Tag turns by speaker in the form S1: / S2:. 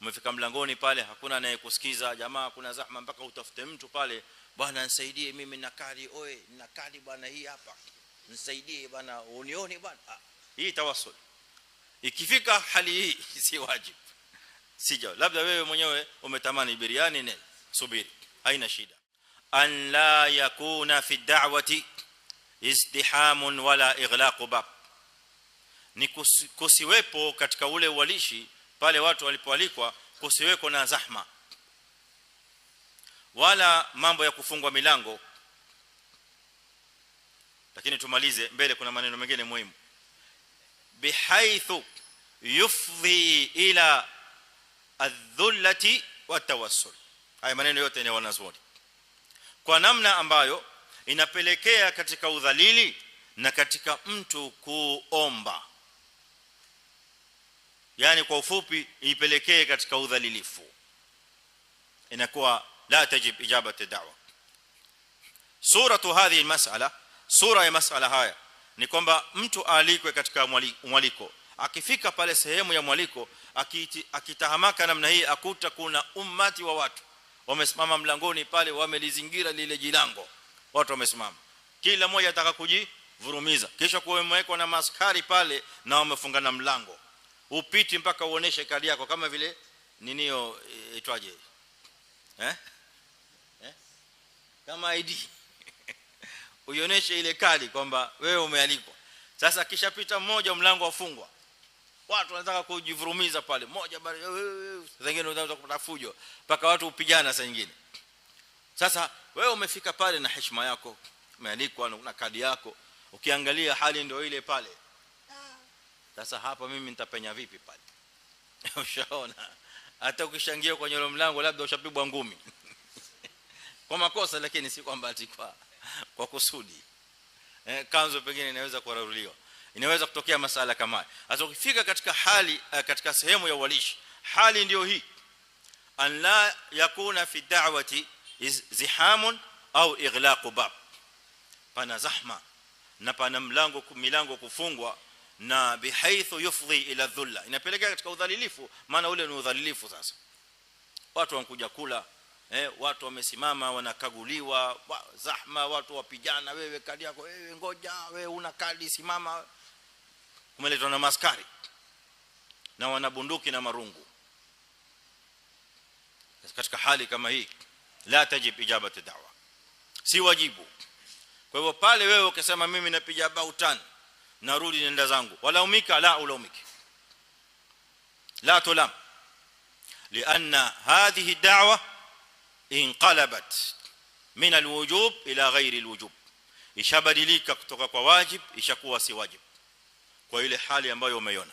S1: umefika mlangoni pale hakuna anayekusikiza, jamaa kuna zahma mpaka utafute mtu pale, bwana nisaidie mimi na kadi, oe na kadi bwana hii hapa, nisaidie bwana unioni bwana. Hii tawassul. Ikifika hali hii si wajibu, sija labda wewe mwenyewe umetamani biriani nene, subiri, haina shida. An la yakuna fi da'wati izdihamun wala ighlaq bab, ni kusiwepo katika ule uwalishi pale watu walipoalikwa, kusiweko na zahma wala mambo ya kufungwa milango. Lakini tumalize mbele, kuna maneno mengine muhimu. Bihaithu yufdhi ila adh-dhullati wat-tawassul. Haya maneno yote ni wanazuoni, kwa namna ambayo inapelekea katika udhalili na katika mtu kuomba. Yani kwa ufupi ipelekee katika udhalilifu, inakuwa la tajib ijabati da'wa. Suratu hadhihi almas'ala, sura ya mas'ala haya ni kwamba mtu alikwe katika mwaliko, akifika pale sehemu ya mwaliko, akitahamaka namna hii, akuta kuna ummati wa watu wamesimama mlangoni pale, wamelizingira lile jilango, watu wamesimama, kila mmoja ataka kujivurumiza, kisha kuwekwa na maskari pale na wamefungana mlango, upiti mpaka uoneshe kadi yako, kama vile ninio itwaje kama ID uioneshe ile kadi kwamba wewe umealikwa. Sasa kishapita mmoja, mlango wafungwa, watu wanataka kujivurumiza pale, mmoja zingine wanataka kupata fujo mpaka watu upigana saa nyingine. Sasa wewe umefika pale na heshima yako, umealikwa na kadi yako, ukiangalia hali ndio ile pale. Sasa hapa mimi nitapenya vipi pale? Ushaona, hata ukishangia kwenye ule mlango labda ushapigwa ngumi kwa makosa, lakini si kwamba ati kwa kusudi. Kanzo pengine inaweza kuraruliwa, inaweza kutokea masala kama haya. Sasa ukifika katika hali, katika sehemu ya walishi, hali ndio hii, an la yakuna fi da'wati zihamun au ighlaq bab, pana zahma na pana milango kufungwa, na bihaithu yufdhi ila dhulla, inapelekea katika udhalilifu. Maana ule ni udhalilifu. Sasa watu wanakuja kula, watu wamesimama wanakaguliwa, zahma, watu wapigana, wewe kadi yako, wewe ngoja, wewe una kadi simama, kumeletwa na maskari na wanabunduki na marungu. Katika hali kama hii la tajib ijabati da'wa, si wajibu. Kwa hivyo pale wewe ukisema mimi napiga bautan narudi nenda zangu, wala umika, la ulaumiki, la tulam, lianna hadhihi da'wa inqalabat min alwujub ila ghairi alwujub, ishabadilika kutoka kwa wajib ishakuwa si wajib kwa ile hali ambayo umeiona.